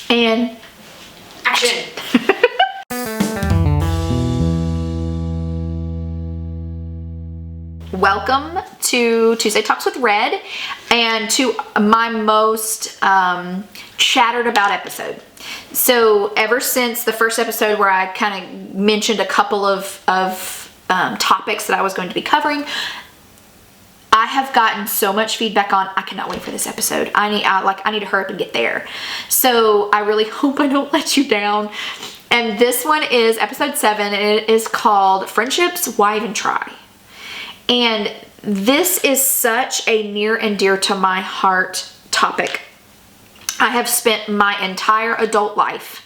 And action. Welcome to Tuesday Talks with Red, and to my most chattered about episode. So ever since the first episode where I kind of mentioned a couple of topics that I was going to be covering, I have gotten so much feedback on, I cannot wait for this episode. I need to hurry up and get there. So I really hope I don't let you down. And this one is episode 7, and it is called Friendships, Why Even Try? And this is such a near and dear to my heart topic. I have spent my entire adult life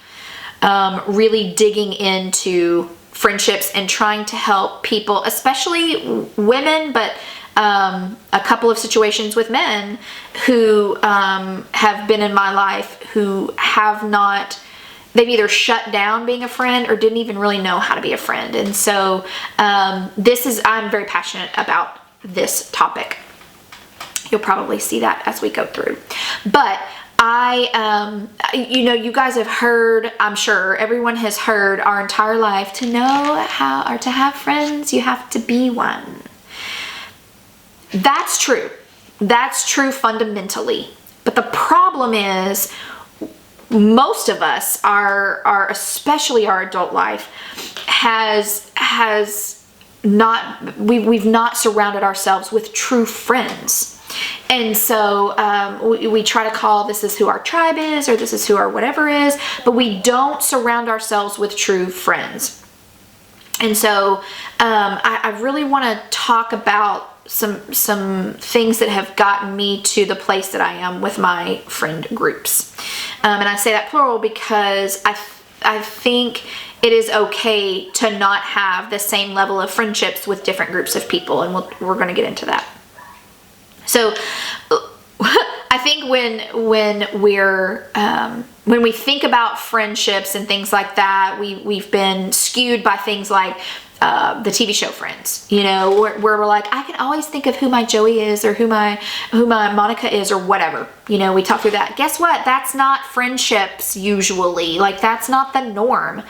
really digging into friendships and trying to help people, especially women, but a couple of situations with men who have been in my life who have not, they've either shut down being a friend or didn't even really know how to be a friend. And so I'm very passionate about this topic. You'll probably see that as we go through. But you guys have heard, I'm sure everyone has heard our entire life, to know how, or to have friends, you have to be one. That's true. That's true fundamentally. But the problem is, most of us, especially our adult life, we've not surrounded ourselves with true friends. And so we try to call this is who our tribe is, or this is who our whatever is, but we don't surround ourselves with true friends. And so I really want to talk about some things that have gotten me to the place that I am with my friend groups. And I say that plural because I think it is okay to not have the same level of friendships with different groups of people, and we're going to get into that. So I think when we think about friendships and things like that, we've been skewed by things like the TV show Friends, where we're like, I can always think of who my Joey is, or who my Monica is, or whatever. We talk through that. Guess what? That's not friendships usually. Like, that's not the norm.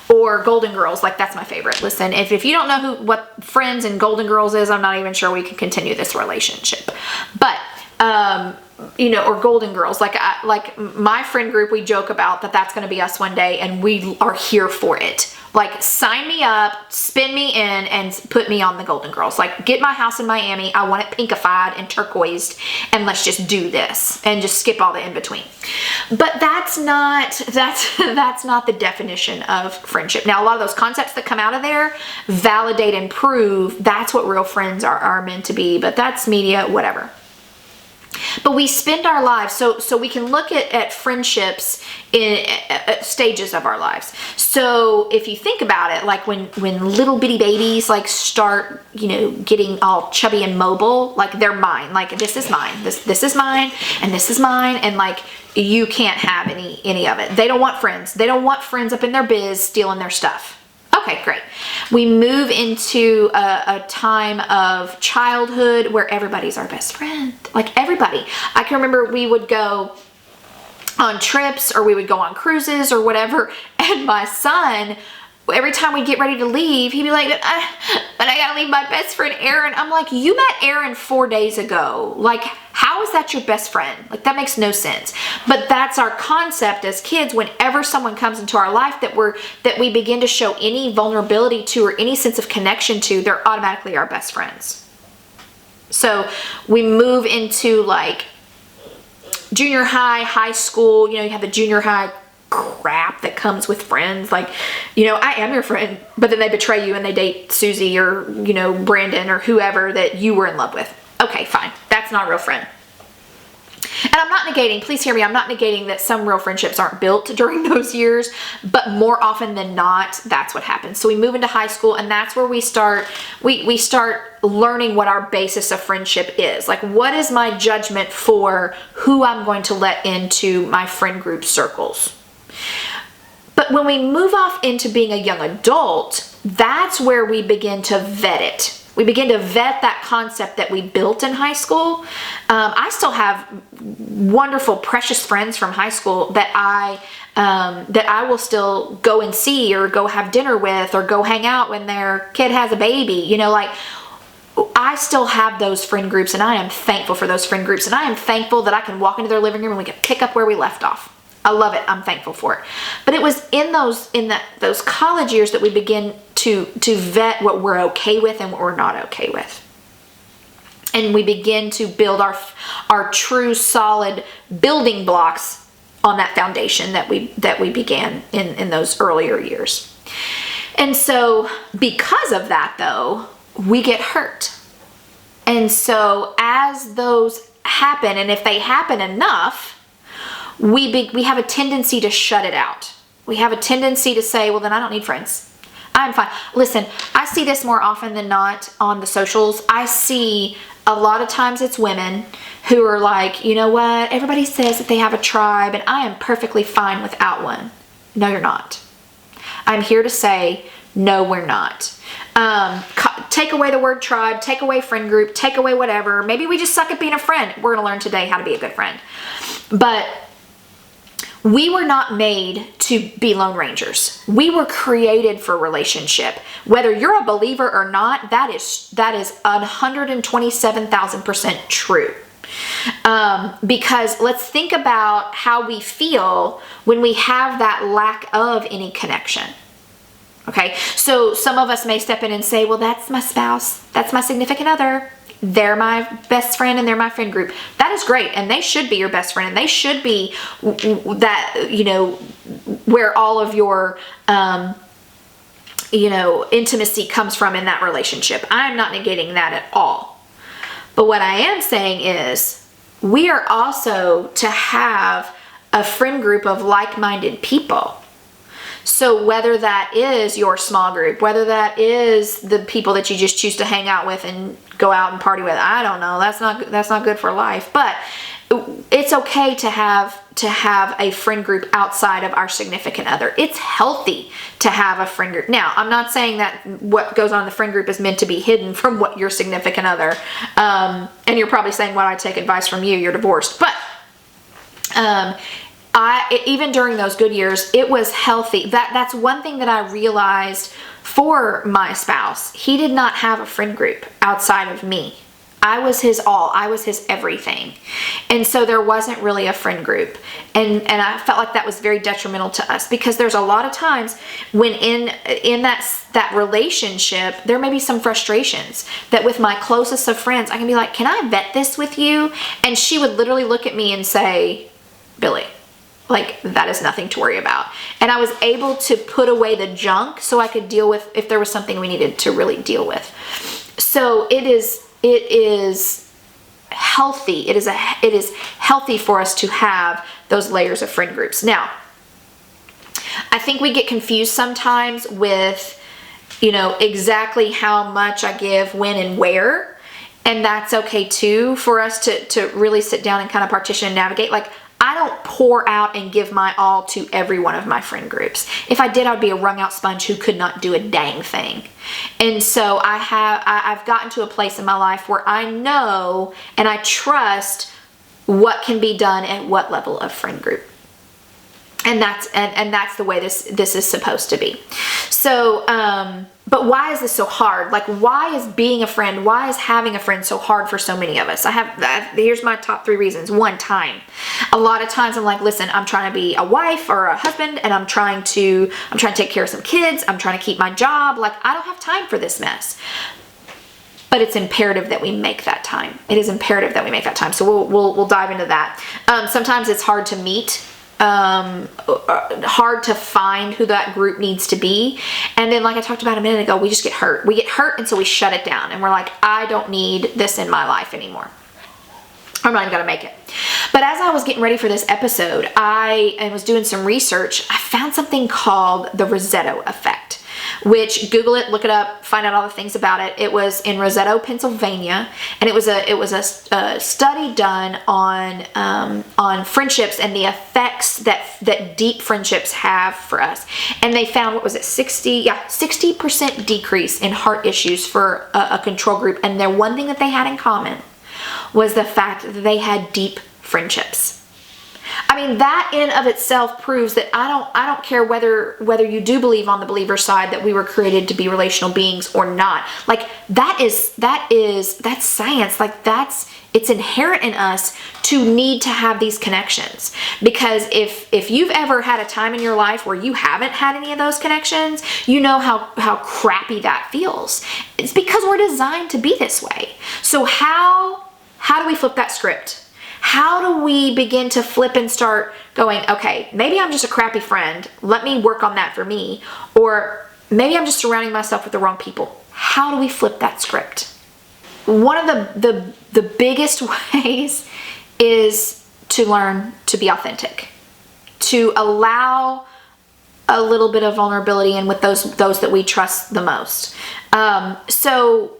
Or Golden Girls, like, that's my favorite. Listen, if you don't know what Friends and Golden Girls is, I'm not even sure we can continue this relationship. But or Golden Girls, like my friend group, we joke about that's going to be us one day, and we are here for it. Like, sign me up, spin me in, and put me on the Golden Girls. Like, get my house in Miami. I want it pinkified and turquoised, and let's just do this and just skip all the in between. But that's not the definition of friendship. Now, a lot of those concepts that come out of there validate and prove that's what real friends are meant to be. But that's media, whatever. But we spend our lives, so we can look at friendships in stages of our lives. So if you think about it, like when little bitty babies like start, getting all chubby and mobile, like they're mine. Like, this is mine, this is mine, and this is mine, and like you can't have any of it. They don't want friends. They don't want friends up in their biz stealing their stuff. Okay, great. We move into a time of childhood where everybody's our best friend. Like, everybody. I can remember we would go on trips, or we would go on cruises or whatever, and my son, every time we'd get ready to leave, he'd be like, but I gotta leave my best friend Aaron. I'm like, you met Aaron 4 days ago. Like, how is that your best friend? Like, that makes no sense. But that's our concept as kids. Whenever someone comes into our life that we begin to show any vulnerability to, or any sense of connection to, they're automatically our best friends. So we move into like junior high, high school. You have the junior high crap that comes with friends. Like, I am your friend, but then they betray you and they date Susie or, Brandon or whoever that you were in love with. Okay, fine. That's not a real friend. And I'm not negating, please hear me, I'm not negating that some real friendships aren't built during those years, but more often than not, that's what happens. So we move into high school, and that's where we start learning what our basis of friendship is. Like, what is my judgment for who I'm going to let into my friend group circles? But when we move off into being a young adult, that's where we begin to vet it. We begin to vet that concept that we built in high school. I still have wonderful, precious friends from high school that I will still go and see or go have dinner with or go hang out when their kid has a baby. You know, like, I still have those friend groups, and I am thankful for those friend groups, and I am thankful that I can walk into their living room and we can pick up where we left off. I love it. I'm thankful for it. But it was in those college years that we begin to vet what we're okay with and what we're not okay with. And we begin to build our true solid building blocks on that foundation that we began in those earlier years. And so because of that, though, we get hurt. And so as those happen, and if they happen enough, we have a tendency to shut it out. We have a tendency to say, well, then I don't need friends. I'm fine. Listen, I see this more often than not on the socials. I see a lot of times it's women who are like, you know what? Everybody says that they have a tribe, and I am perfectly fine without one. No, you're not. I'm here to say, no, we're not. Take away the word tribe, take away friend group, take away whatever. Maybe we just suck at being a friend. We're going to learn today how to be a good friend. But we were not made to be Lone Rangers. We were created for relationship. Whether you're a believer or not, that is 127,000% true. Because let's think about how we feel when we have that lack of any connection. Okay, so some of us may step in and say, well, that's my spouse, that's my significant other, they're my best friend and they're my friend group. That is great, and they should be your best friend, and they should be that, you know, where all of your intimacy comes from in that relationship. I'm not negating that at all. But what I am saying is we are also to have a friend group of like-minded people. So whether that is your small group, whether that is the people that you just choose to hang out with and go out and party with, I don't know. That's not good for life. But it's okay to have a friend group outside of our significant other. It's healthy to have a friend group. Now, I'm not saying that what goes on in the friend group is meant to be hidden from what your significant other. And you're probably saying, "Why do I take advice from you? You're divorced." But even during those good years, it was healthy. That's one thing that I realized for my spouse. He did not have a friend group outside of me. I was his all. I was his everything. And so there wasn't really a friend group. And I felt like that was very detrimental to us, because there's a lot of times when in that relationship, there may be some frustrations that with my closest of friends, I can be like, "Can I vet this with you?" And she would literally look at me and say, "Billy, like, that is nothing to worry about." And I was able to put away the junk so I could deal with if there was something we needed to really deal with. So it is healthy. It is healthy for us to have those layers of friend groups. Now, I think we get confused sometimes with, exactly how much I give, when, and where. And that's okay too, for us to really sit down and kind of partition and navigate. Like, I don't pour out and give my all to every one of my friend groups. If I did, I'd be a wrung out sponge who could not do a dang thing. And so I've gotten to a place in my life where I know and I trust what can be done at what level of friend group. And that's the way this is supposed to be. So, but why is this so hard? Like, why is being a friend, why is having a friend so hard for so many of us? Here's my top 3 reasons. 1, time. A lot of times I'm like, listen, I'm trying to be a wife or a husband, and I'm trying to take care of some kids. I'm trying to keep my job. Like, I don't have time for this mess. But it's imperative that we make that time. It is imperative that we make that time. So we'll dive into that. Sometimes it's hard to meet. Hard to find who that group needs to be. And then, like I talked about a minute ago, we just get hurt. We get hurt, and so we shut it down. And we're like, I don't need this in my life anymore. I'm not even going to make it. But as I was getting ready for this episode, I was doing some research. I found something called the Rossetto effect. which Google it, look it up, find out all the things about it. It was in Roseto, Pennsylvania, and it was a study done on friendships and the effects that deep friendships have for us. And they found, 60% decrease in heart issues for a control group. And the one thing that they had in common was the fact that they had deep friendships. I mean, that in of itself proves that I don't care whether you do believe on the believer side that we were created to be relational beings or not. Like that's science. Like it's inherent in us to need to have these connections. Because if you've ever had a time in your life where you haven't had any of those connections, you know how crappy that feels. It's because we're designed to be this way. So how do we flip that script? How do we begin to flip and start going, okay, maybe I'm just a crappy friend. Let me work on that for me. Or maybe I'm just surrounding myself with the wrong people. How do we flip that script? One of the biggest ways is to learn to be authentic, to allow a little bit of vulnerability in with those that we trust the most. So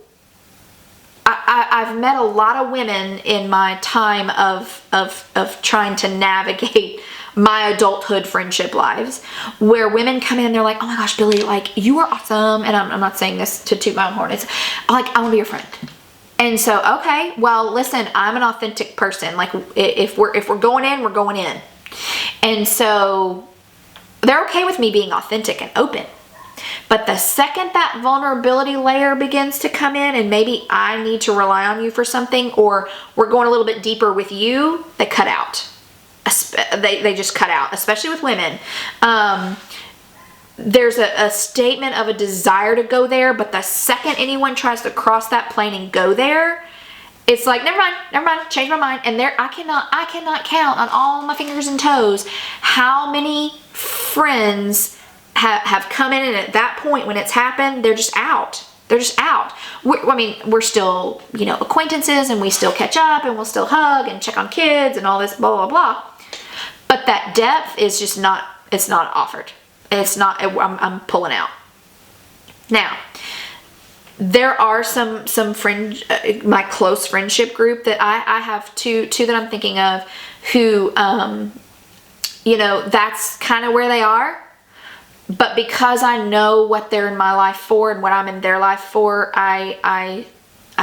I've met a lot of women in my time of trying to navigate my adulthood friendship lives, where women come in and they're like, oh my gosh, Billy, like you are awesome. And I'm not saying this to toot my own horn. It's like, I want to be your friend. And so, okay, well, listen, I'm an authentic person. Like if we're going in, we're going in. And so they're okay with me being authentic and open. But the second that vulnerability layer begins to come in, and maybe I need to rely on you for something, or we're going a little bit deeper with you, they cut out. They just cut out, especially with women. There's a statement of a desire to go there, but the second anyone tries to cross that plane and go there, it's like, never mind, change my mind. And I cannot count on all my fingers and toes how many friends have come in, and at that point when it's happened, they're just out. We're still, acquaintances, and we still catch up, and we'll still hug and check on kids and all this blah, blah, blah. But that depth is just not, it's not offered. It's not, I'm pulling out. Now, there are some friend, my close friendship group that I have two that I'm thinking of who, that's kind of where they are. But because I know what they're in my life for and what I'm in their life for, I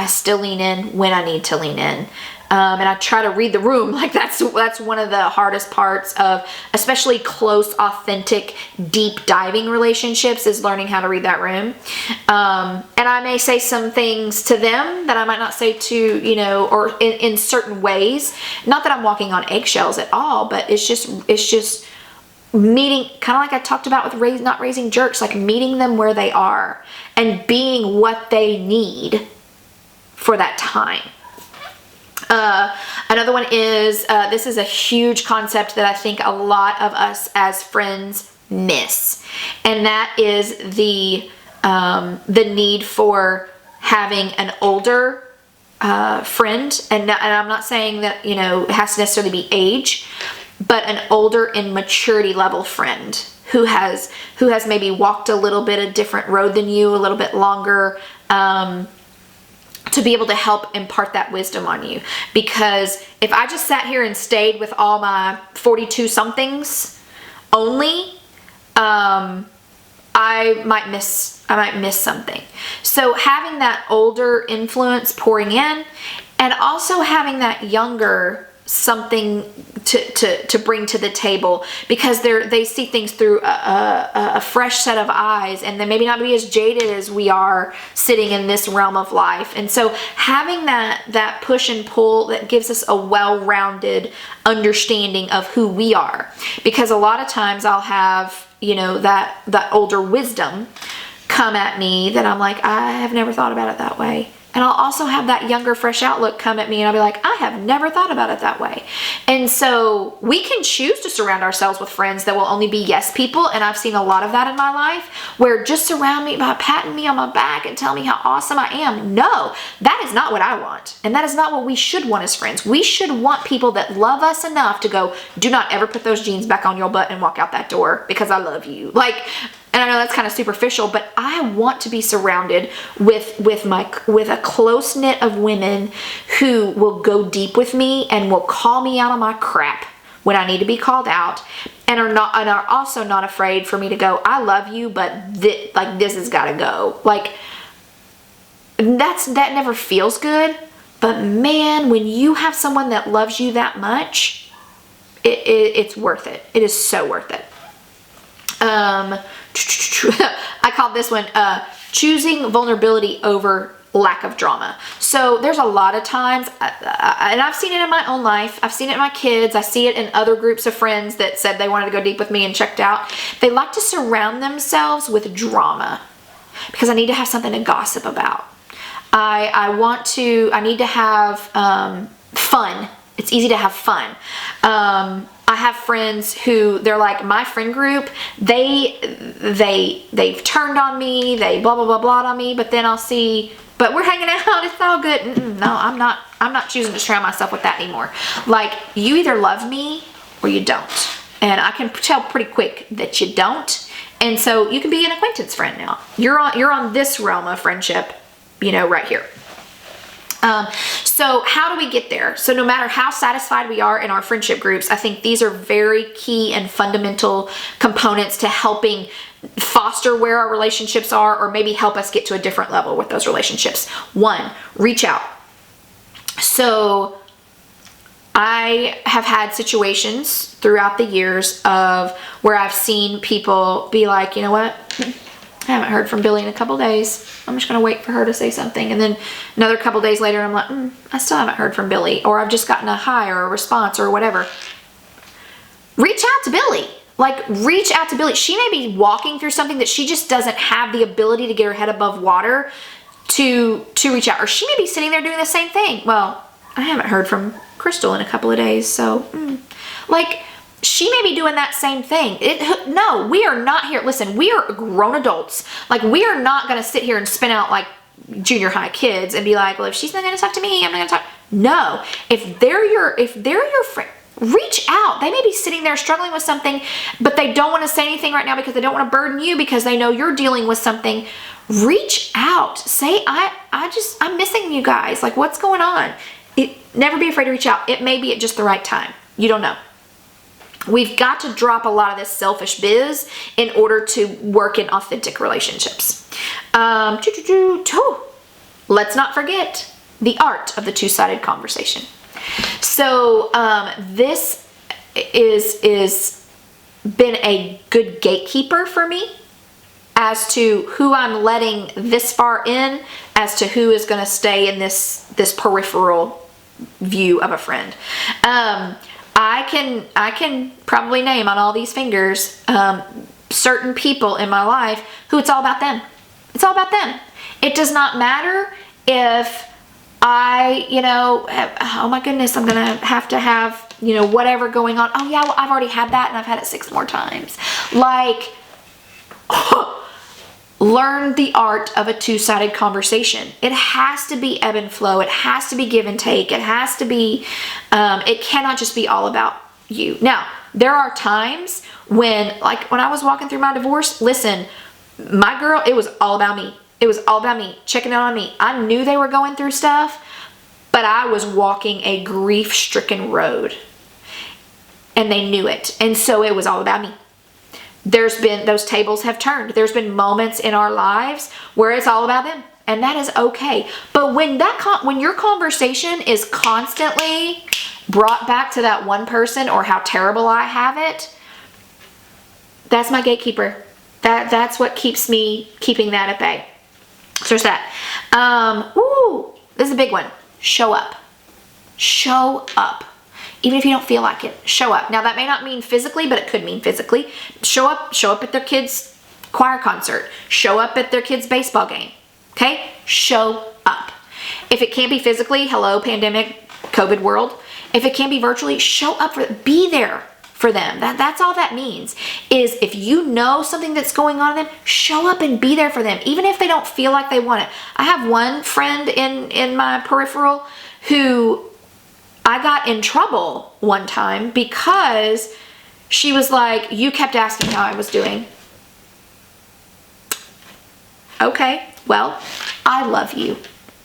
still lean in when I need to lean in. And I try to read the room. Like that's one of the hardest parts of especially close, authentic, deep diving relationships, is learning how to read that room. And I may say some things to them that I might not say to, or in certain ways. Not that I'm walking on eggshells at all, but it's just meeting, kind of like I talked about with not raising jerks, like meeting them where they are and being what they need for that time. Another one is, this is a huge concept that I think a lot of us as friends miss. And that is the need for having an older friend. And I'm not saying that, it has to necessarily be age, but an older in maturity level friend who has maybe walked a little bit a different road than you, a little bit longer, to be able to help impart that wisdom on you. Because if I just sat here and stayed with all my 42 somethings only, I might miss something. So having that older influence pouring in, and also having that younger something to bring to the table, because they see things through a fresh set of eyes, and they maybe not be as jaded as we are sitting in this realm of life. And so having that push and pull that gives us a well-rounded understanding of who we are, because a lot of times I'll have that older wisdom come at me that I'm like, I have never thought about it that way. And I'll also have that younger, fresh outlook come at me, and I'll be like, I have never thought about it that way. And so we can choose to surround ourselves with friends that will only be yes people. And I've seen a lot of that in my life, where just surround me by patting me on my back and tell me how awesome I am. No, that is not what I want. And that is not what we should want as friends. We should want people that love us enough to go, do not ever put those jeans back on your butt and walk out that door because I love you. Like, And I know that's kind of superficial, but I want to be surrounded with a close knit of women who will go deep with me and will call me out on my crap when I need to be called out, and are also not afraid for me to go, I love you, but this has got to go. Like, that never feels good. But man, when you have someone that loves you that much, it's worth it. It is so worth it. I called this one choosing vulnerability over lack of drama. So there's a lot of times, and I've seen it in my own life, I've seen it in my kids, I see it in other groups of friends that said they wanted to go deep with me and checked out. They like to surround themselves with drama because I need to have something to gossip about. I need to have fun. It's easy to have fun. I have friends who, they're like, my friend group, they've turned on me, they blah blah blah blah on me, but then I'll see, but we're hanging out, it's all good. No, I'm not choosing to surround myself with that anymore. Like, you either love me or you don't, and I can tell pretty quick that you don't, and so you can be an acquaintance friend now. You're on this realm of friendship, right here. So how do we get there? So no matter how satisfied we are in our friendship groups, I think these are very key and fundamental components to helping foster where our relationships are, or maybe help us get to a different level with those relationships. 1, reach out. So I have had situations throughout the years of where I've seen people be like, you know what? I haven't heard from Billy in a couple days. I'm just going to wait for her to say something. And then another couple days later, I'm like, I still haven't heard from Billy. Or I've just gotten a hi or a response or whatever. Reach out to Billy. Like, reach out to Billy. She may be walking through something that she just doesn't have the ability to get her head above water to reach out. Or she may be sitting there doing the same thing. Well, I haven't heard from Crystal in a couple of days. So, she may be doing that same thing. No, we are not here. Listen, we are grown adults. Like, we are not going to sit here and spin out like junior high kids and be like, well, if she's not going to talk to me, I'm not going to talk. No, if they're your friend, reach out. They may be sitting there struggling with something, but they don't want to say anything right now because they don't want to burden you because they know you're dealing with something. Reach out. Say, I'm missing you guys. Like, what's going on? Never be afraid to reach out. It may be at just the right time. You don't know. We've got to drop a lot of this selfish biz in order to work in authentic relationships. Let's not forget the art of the two-sided conversation. So this is been a good gatekeeper for me as to who I'm letting this far in, as to who is going to stay in this peripheral view of a friend. I can probably name on all these fingers certain people in my life who it's all about them. It's all about them. It does not matter if I, oh my goodness, I'm going to have, whatever going on. Oh yeah, well, I've already had that and I've had it 6 more times. Like, learn the art of a two-sided conversation. It has to be ebb and flow. It has to be give and take. It has to be, it cannot just be all about you. Now, there are times when, like when I was walking through my divorce, listen, my girl, it was all about me. It was all about me, checking out on me. I knew they were going through stuff, but I was walking a grief-stricken road, and they knew it. And so it was all about me. Those tables have turned. There's been moments in our lives where it's all about them, and that is okay. But when your conversation is constantly brought back to that one person or how terrible I have it, that's my gatekeeper. That's what keeps me keeping that at bay. So there's that. This is a big one. Show up. Show up. Even if you don't feel like it, show up. Now that may not mean physically, but it could mean physically. Show up at their kids' choir concert. Show up at their kids' baseball game. Okay? Show up. If it can't be physically, hello, pandemic, COVID world. If it can't be virtually, show up be there for them. That's all that means, is if you know something that's going on in them, show up and be there for them, even if they don't feel like they want it. I have one friend in my peripheral who I got in trouble one time because she was like, you kept asking how I was doing. Okay, well, I love you.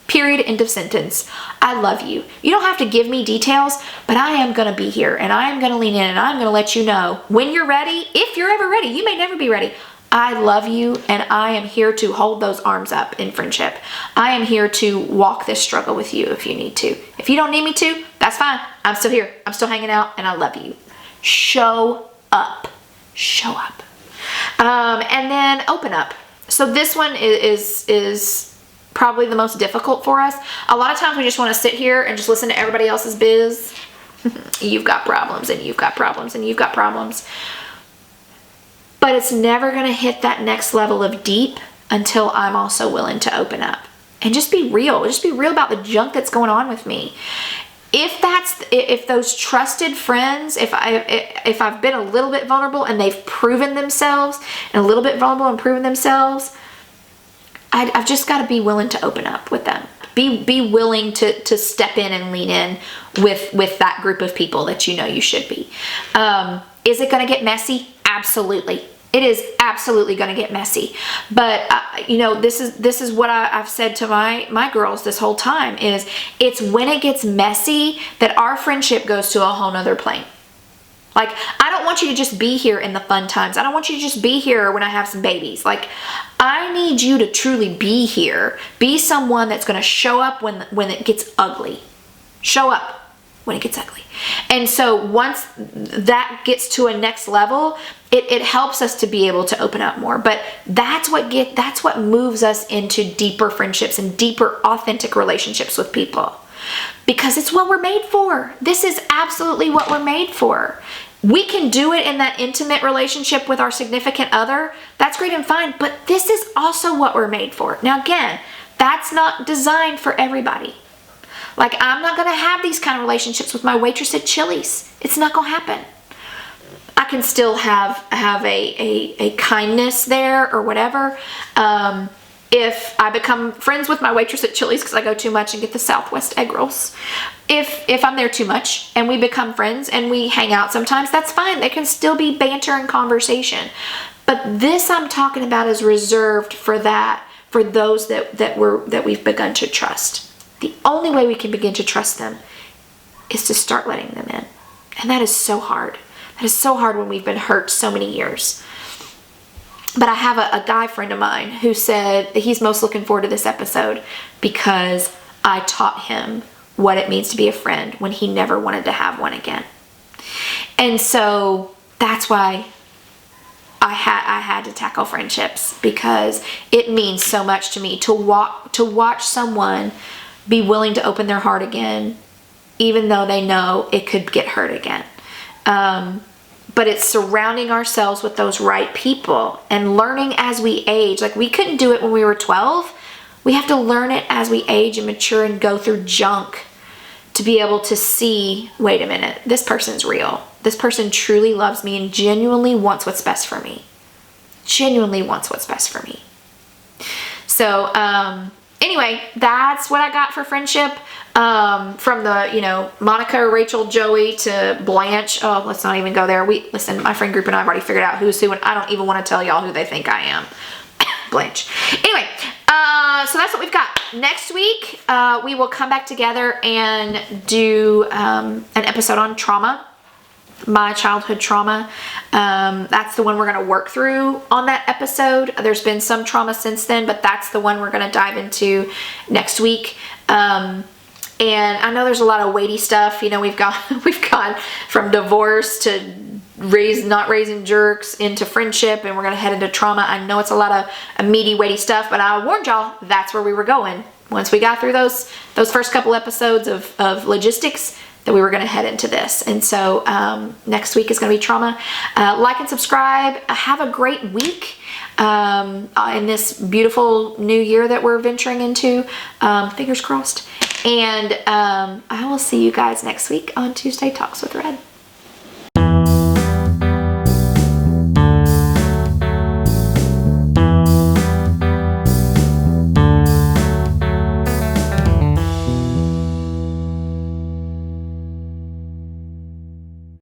Period, end of sentence. I love you. You don't have to give me details, but I am going to be here, and I am going to lean in, and I'm going to let you know when you're ready. If you're ever ready, you may never be ready. I love you, and I am here to hold those arms up in friendship. I am here to walk this struggle with you if you need to. If you don't need me to, that's fine. I'm still here. I'm still hanging out, and I love you. Show up. Show up. And then open up. So this one is probably the most difficult for us. A lot of times we just want to sit here and just listen to everybody else's biz. You've got problems, and you've got problems, and you've got problems. But it's never going to hit that next level of deep until I'm also willing to open up and just be real. Just be real about the junk that's going on with me. If those trusted friends, if I've been a little bit vulnerable and they've proven themselves, and a little bit vulnerable and proven themselves, I've just got to be willing to open up with them. Be willing to step in and lean in with that group of people that you know you should be. Is it going to get messy? Absolutely. It is absolutely going to get messy. But, this is what I've said to my girls this whole time is it's when it gets messy that our friendship goes to a whole nother plane. Like, I don't want you to just be here in the fun times. I don't want you to just be here when I have some babies. Like, I need you to truly be here. Be someone that's going to show up when it gets ugly. Show up when it gets ugly. And so once that gets to a next level, it helps us to be able to open up more. But that's what moves us into deeper friendships and deeper authentic relationships with people. Because it's what we're made for. This is absolutely what we're made for. We can do it in that intimate relationship with our significant other. That's great and fine, but this is also what we're made for. Now again, that's not designed for everybody. Like, I'm not going to have these kind of relationships with my waitress at Chili's. It's not going to happen. I can still have a kindness there or whatever. If I become friends with my waitress at Chili's because I go too much and get the Southwest egg rolls. If I'm there too much and we become friends and we hang out sometimes, that's fine. There can still be banter and conversation. But this I'm talking about is reserved for those that we've begun to trust. The only way we can begin to trust them is to start letting them in. And that is so hard. That is so hard when we've been hurt so many years. But I have a guy friend of mine who said he's most looking forward to this episode because I taught him what it means to be a friend when he never wanted to have one again. And so that's why I had to tackle friendships, because it means so much to me to watch someone be willing to open their heart again, even though they know it could get hurt again. But it's surrounding ourselves with those right people and learning as we age. Like, we couldn't do it when we were 12. We have to learn it as we age and mature and go through junk to be able to see, wait a minute, this person's real. This person truly loves me and genuinely wants what's best for me. Genuinely wants what's best for me. So, anyway, that's what I got for friendship. From the, Monica, Rachel, Joey to Blanche. Oh, let's not even go there. Listen, my friend group and I have already figured out who's who, and I don't even want to tell y'all who they think I am. Blanche. Anyway, so that's what we've got. Next week, we will come back together and do an episode on trauma. My childhood trauma. That's the one we're going to work through on that episode. There's been some trauma since then, but that's the one we're going to dive into next week. And I know there's a lot of weighty stuff. We've gone from divorce to not raising jerks into friendship, and we're going to head into trauma. I know it's a lot of meaty, weighty stuff, but I warned y'all that's where we were going. Once we got through those first couple episodes of logistics, that we were going to head into this. And so next week is going to be trauma. Like and subscribe. Have a great week in this beautiful new year that we're venturing into. Fingers crossed. And I will see you guys next week on Tuesday Talks with Red.